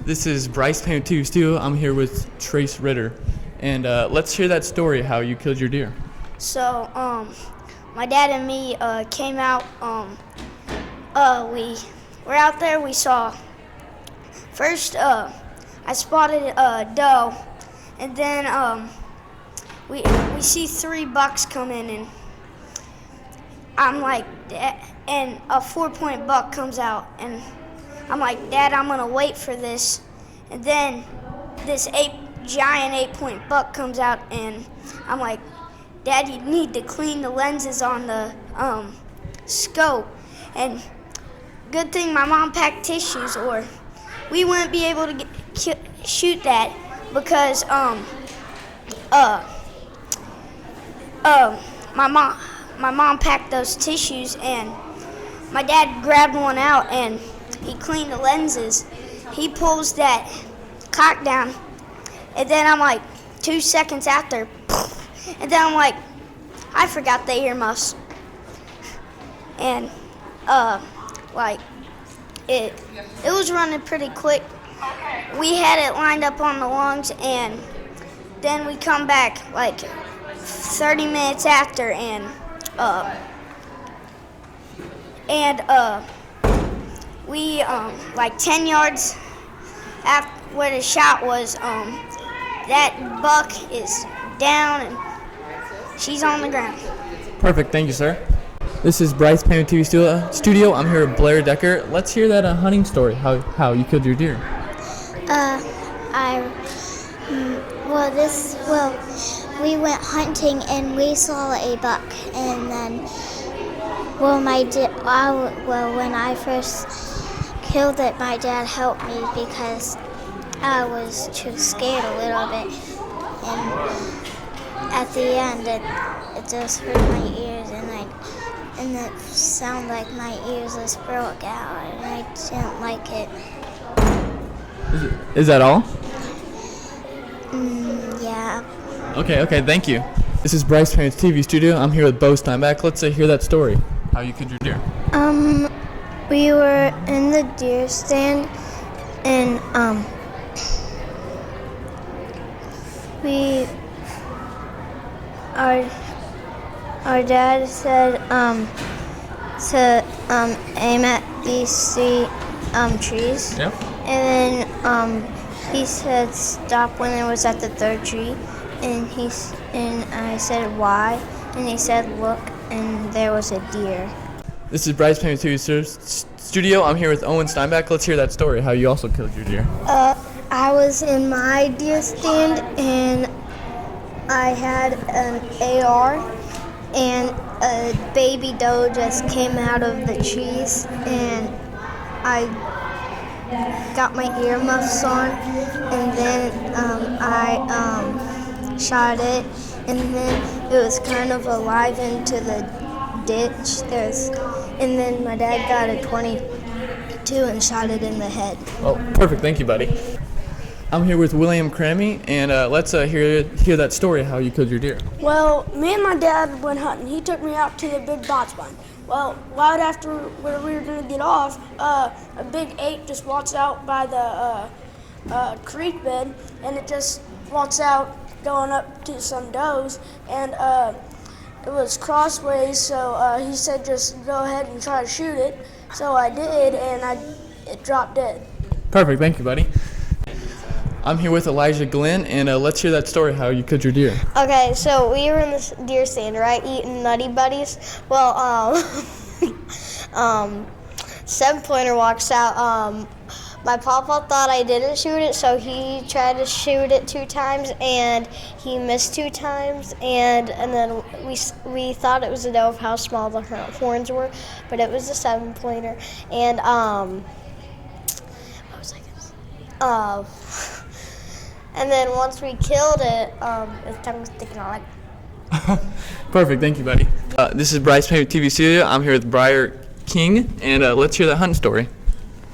This is Bryce Payne TV Studio. I'm here with Trace Ritter, and let's hear that story how you killed your deer. So, my dad and me came out. We were out there. We saw first. I spotted a doe, and then we see 3 bucks come in, and I'm like, and a 4-point buck comes out, and I'm like, Dad, I'm gonna wait for this, and then this giant 8-point buck comes out, and I'm like, Dad, you need to clean the lenses on the scope, and good thing my mom packed tissues, or we wouldn't be able to shoot that because my mom packed those tissues, and my dad grabbed one out and he cleaned the lenses. He pulls that cock down, and then I'm like 2 seconds after, and then I'm like, I forgot the earmuffs, and it was running pretty quick. We had it lined up on the lungs, and then we come back like 30 minutes after, and we like 10 yards after where the shot was, that buck is down and she's on the ground. Perfect, thank you, sir. This is Bryce Payne TV Studio. I'm here with Blair Decker. Let's hear that hunting story, how you killed your deer. We went hunting and we saw a buck, and then when I first killed it, my dad helped me because I was too scared a little bit, and at the end it just hurt my ears, and it sounded like my ears just broke out, and I didn't like it. Is that all? Yeah. Okay, thank you. This is Bryce Payne's TV Studio. I'm here with Bo Steinbeck. Let's hear that story, how you killed your deer. We were in the deer stand, and our dad said to aim at these 3 trees. Yep. And then he said stop when it was at the 3rd tree, and I said why, and he said look, and there was a deer. This is Bryce Payne TV Studio. I'm here with Owen Steinbeck. Let's hear that story, how you also killed your deer. I was in my deer stand, and I had an AR, and a baby doe just came out of the trees, and I got my earmuffs on, and then I shot it, and then it was kind of alive into the ditch. And then my dad got a .22 and shot it in the head. Oh, perfect. Thank you, buddy. I'm here with William Crammy, and let's hear that story, how you killed your deer. Well, me and my dad went hunting. He took me out to the big bottom spine. Well, right after where we were going to get off, a big 8 just walks out by the creek bed, and it just walks out going up to some does, and it was crossways, so he said just go ahead and try to shoot it. So I did, and it dropped dead. Perfect, thank you, buddy. I'm here with Elijah Glenn, and let's hear that story, how you killed your deer. Okay, so we were in this deer stand, right, eating Nutty Buddies. Well, 7-pointer walks out. My papa thought I didn't shoot it, so he tried to shoot it 2 times, and he missed 2 times, and then we thought it was a doe of how small the horns were, but it was a 7-pointer, and what was I gonna say? And then once we killed it, his tongue was sticking out like. Perfect, thank you, buddy. This is Bryce Payne TV Studio. I'm here with Briar King, and let's hear that hunting story.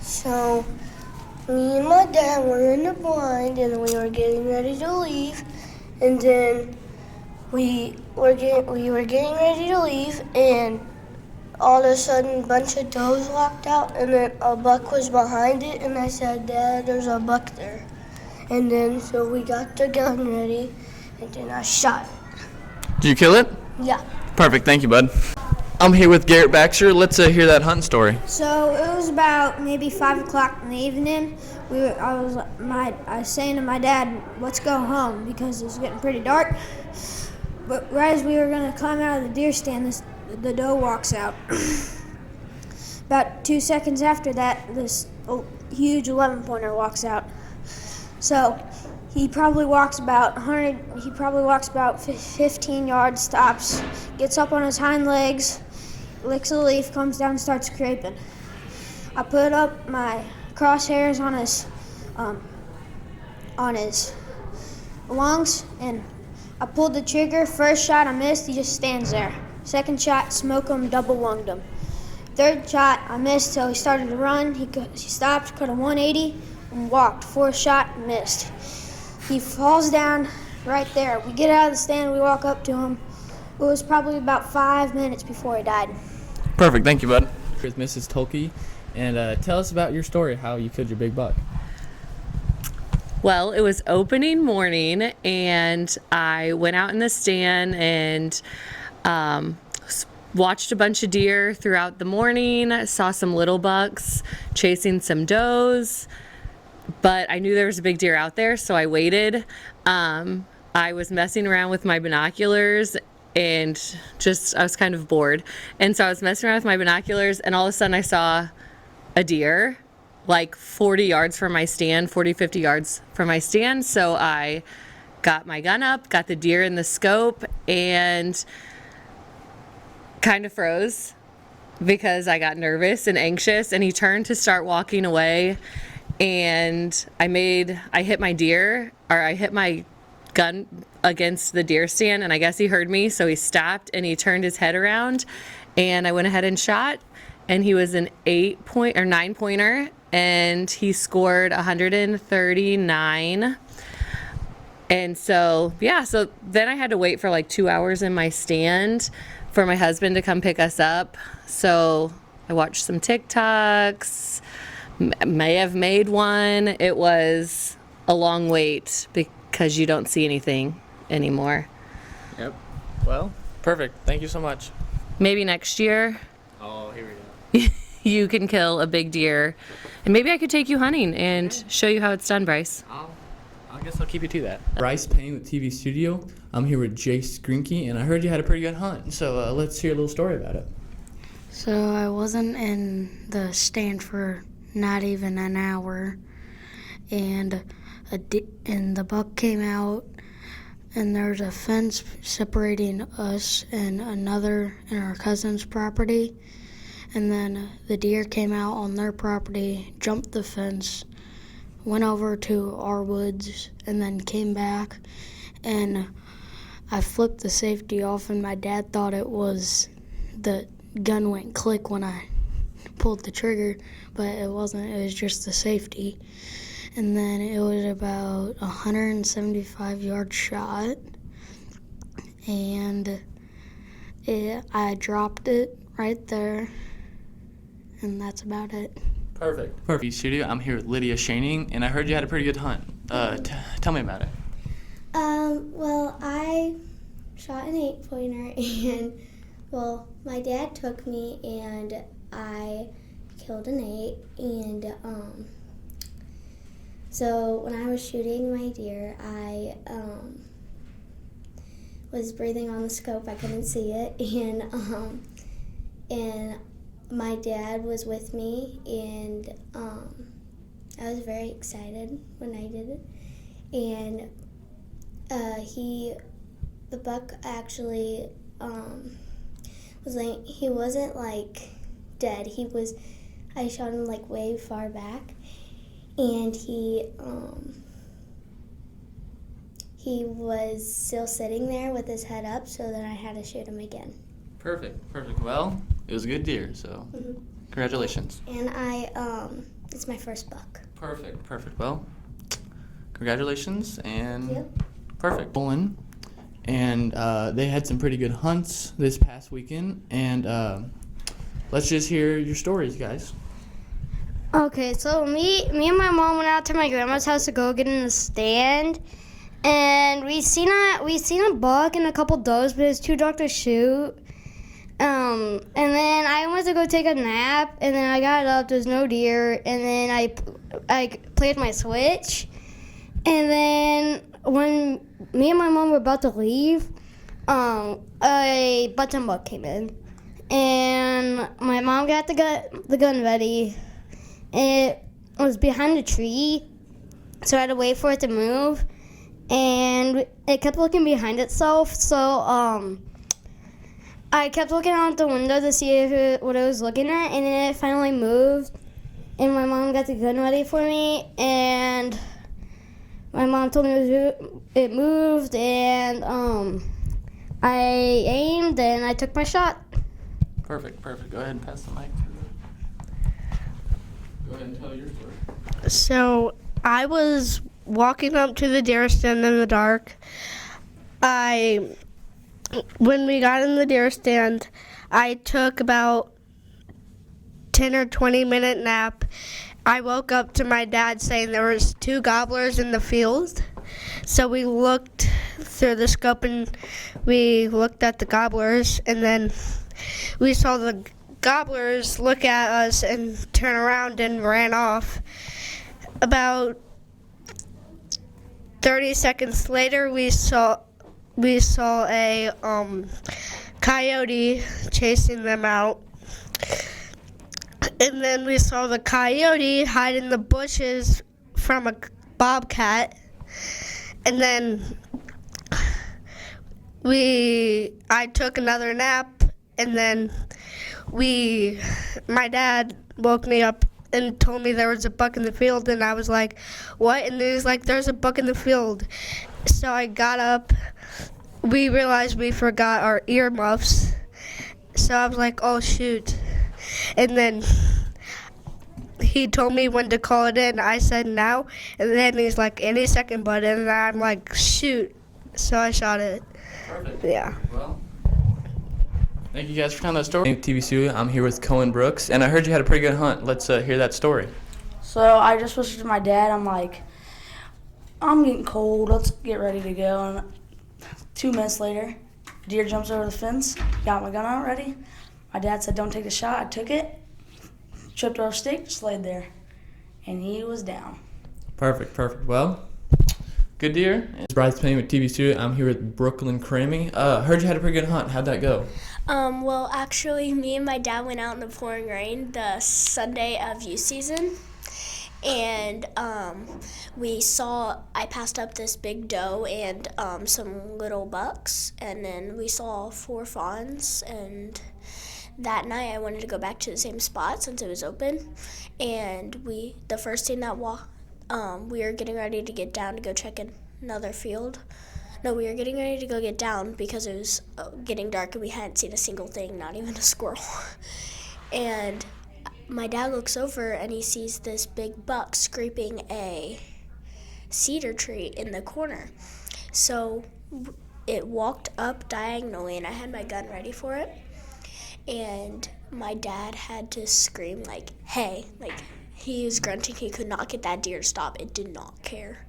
So, me and my dad were in the blind, and we were getting ready to leave, and then we were getting ready to leave, and all of a sudden a bunch of does walked out, and then a buck was behind it, and I said, Dad, there's a buck there. And then so we got the gun ready, and then I shot it. Did you kill it? Yeah. Perfect. Thank you, bud. I'm here with Garrett Baxter. Let's hear that hunting story. So it was about maybe 5 o'clock in the evening. I was saying to my dad, let's go home because it was getting pretty dark. But right as we were going to climb out of the deer stand, the doe walks out. About 2 seconds after that, this huge 11-pointer walks out. So he probably walks about 15 yards, stops, gets up on his hind legs, licks a leaf, comes down and starts scraping. I put up my crosshairs on his lungs, and I pulled the trigger. First shot I missed, he just stands there. Second shot, smoke him, double lunged him. Third shot I missed, so he started to run. He stopped, cut a 180, and walked. Fourth shot, missed. He falls down right there. We get out of the stand, we walk up to him. It was probably about 5 minutes before he died. Perfect. Thank you, bud. With Mrs. Tolke, and tell us about your story, how you killed your big buck. Well, it was opening morning, and I went out in the stand and watched a bunch of deer throughout the morning, saw some little bucks chasing some does, but I knew there was a big deer out there, so I waited. I was messing around with my binoculars and I was kind of bored. And so I was messing around with my binoculars, and all of a sudden I saw a deer like 40 yards from my stand, 40, 50 yards from my stand. So I got my gun up, got the deer in the scope, and kind of froze because I got nervous and anxious, and he turned to start walking away, and I hit my gun against the deer stand, and I guess he heard me, so he stopped and he turned his head around, and I went ahead and shot, and he was an 9-pointer, and he scored 139. And so then I had to wait for like 2 hours in my stand for my husband to come pick us up. So I watched some TikToks, may have made one. It was a long wait because you don't see anything anymore. Yep. Well, perfect. Thank you so much. Maybe next year. Oh, here we go. You can kill a big deer, and maybe I could take you hunting and show you how it's done, Bryce. I guess I'll keep you to that. Bryce Payne with TV Studio. I'm here with Jace Grinke, and I heard you had a pretty good hunt, so let's hear a little story about it. So I wasn't in the stand for not even an hour, and the buck came out, and there's a fence separating us and our cousin's property. And then the deer came out on their property, jumped the fence, went over to our woods, and then came back. And I flipped the safety off, and my dad thought it was the gun went click when I pulled the trigger, but it wasn't. It was just the safety. And then it was about 175-yard shot, and I dropped it right there. And that's about it. Perfect. Studio. I'm here with Lydia Shaning, and I heard you had a pretty good hunt. Tell me about it. Well, I shot an 8-pointer, and my dad took me, and I killed an 8, and so when I was shooting my deer, I was breathing on the scope. I couldn't see it, and my dad was with me, and I was very excited when I did it. And the buck actually he wasn't like dead. I shot him like way far back, and he was still sitting there with his head up, so then I had to shoot him again. Perfect. Well, it was a good deer, so congratulations. And it's my first buck. Perfect. Well, congratulations, and Yep. Perfect. And they had some pretty good hunts this past weekend, and let's just hear your stories, guys. Okay, so me and my mom went out to my grandma's house to go get in the stand, and we seen a buck and a couple does, but it's too dark to shoot. And then I went to go take a nap, and then I got up. There's no deer, and then I played my Switch, and then when me and my mom were about to leave, a button buck came in, and my mom got the gun ready. It was behind a tree, so I had to wait for it to move, and it kept looking behind itself. So I kept looking out the window to see what it was looking at, and then it finally moved, and my mom got the gun ready for me, and my mom told me it moved, and I aimed, and I took my shot. Perfect. Go ahead and pass the mic. Go ahead and tell your story. So I was walking up to the deer stand in the dark. When we got in the deer stand, I took about 10 or 20 minute nap. I woke up to my dad saying there was 2 gobblers in the field. So we looked through the scope and we looked at the gobblers, and then we saw the gobblers look at us and turn around and ran off. About 30 seconds later, we saw a coyote chasing them out. And then we saw the coyote hide in the bushes from a bobcat. And then I took another nap, and then my dad woke me up and told me there was a buck in the field, and I was like, what? And he was like, there's a buck in the field. So I got up. We realized we forgot our earmuffs. So I was like, oh shoot. And then he told me when to call it in. I said now, and then he's like, any second, bud. And I'm like, shoot. So I shot it. Perfect. Yeah. Well, thank you guys for telling that story. TV Studio, I'm here with Cohen Brooks, and I heard you had a pretty good hunt. Let's hear that story. So I just whispered to my dad, I'm like, I'm getting cold, let's get ready to go. And 2 minutes later, deer jumps over the fence, got my gun out ready. My dad said, don't take the shot. I took it, tripped over a stick, just laid there, and he was down. Perfect. Well, good deer. It's Bryce Payne with TV Studio. I'm here with Brooklyn Crammy. Heard you had a pretty good hunt. How'd that go? Well, actually, me and my dad went out in the pouring rain the Sunday of youth season, and I passed up this big doe and some little bucks, and then we saw 4 fawns, and that night I wanted to go back to the same spot since it was open, and the first thing that we were getting ready to get down to go check another field. No, we were getting ready to go get down because it was getting dark and we hadn't seen a single thing, not even a squirrel. And my dad looks over and he sees this big buck scraping a cedar tree in the corner. So it walked up diagonally, and I had my gun ready for it. And my dad had to scream like, hey, like he was grunting. He could not get that deer to stop. It did not care.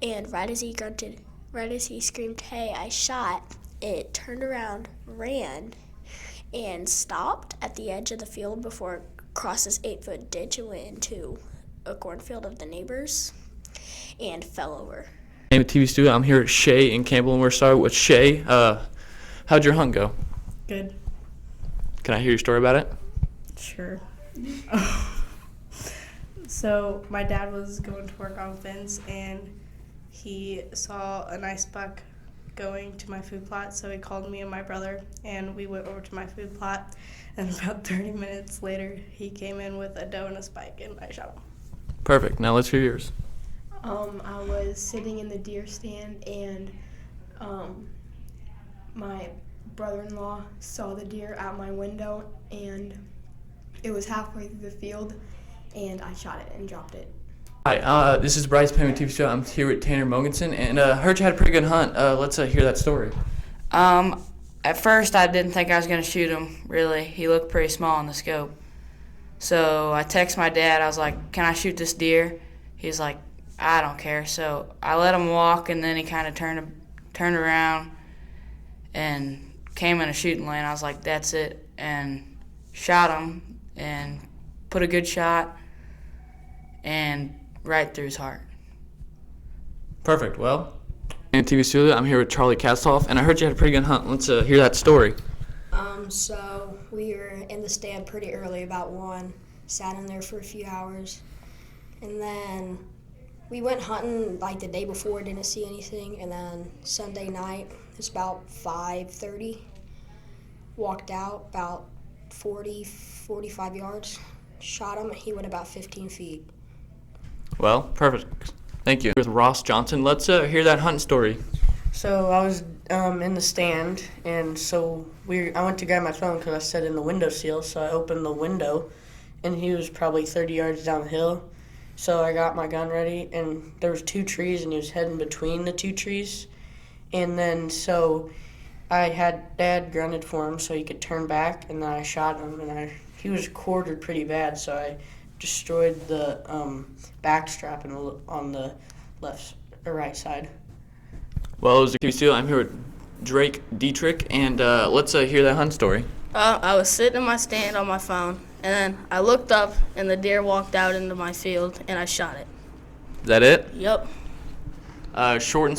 And right as he screamed, hey, I shot, it turned around, ran, and stopped at the edge of the field before it crossed this 8-foot ditch and went into a cornfield of the neighbors and fell over. Name of TV Studio. I'm here at Shay and Campbell, and we're starting with Shay. How'd your hunt go? Good. Can I hear your story about it? Sure. So my dad was going to work on fence, and he saw a nice buck going to my food plot, so he called me and my brother, and we went over to my food plot, and about 30 minutes later, he came in with a doe and a spike, and I shot him. Perfect. Now let's hear yours. I was sitting in the deer stand, and my brother-in-law saw the deer out my window, and it was halfway through the field, and I shot it and dropped it. Hi, this is Bryce Payne with TV Show. I'm here with Tanner Mogensen, and heard you had a pretty good hunt. Let's hear that story. At first, I didn't think I was going to shoot him, really. He looked pretty small on the scope. So I text my dad. I was like, can I shoot this deer? He's like, I don't care. So I let him walk, and then he kind of turned around and came in a shooting lane. I was like, that's it, and shot him and put a good shot and right through his heart. Perfect. Well, in TV studio, I'm here with Charlie Kassoff, and I heard you had a pretty good hunt. Let's hear that story. So we were in the stand pretty early, about 1, sat in there for a few hours, and then we went hunting like the day before, didn't see anything, and then Sunday night, it's about 5:30, walked out about 45 yards, shot him, he went about 15 feet. Well, perfect. Thank you. With Ross Johnson, let's hear that hunt story. So I was in the stand, and so I went to grab my phone because I sat in the windowsill. So I opened the window, and he was probably 30 yards down the hill. So I got my gun ready, and there was 2 trees, and he was heading between the 2 trees. And then so I had Dad grunted for him so he could turn back, and then I shot him, and he was quartered pretty bad, so I destroyed the back strap on the left or right side. Well, it was a TV studio. I'm here with Drake Dietrich, and let's hear that hunt story. I was sitting in my stand on my phone, and then I looked up, and the deer walked out into my field, and I shot it. Is that it? Yep. Short and sweet.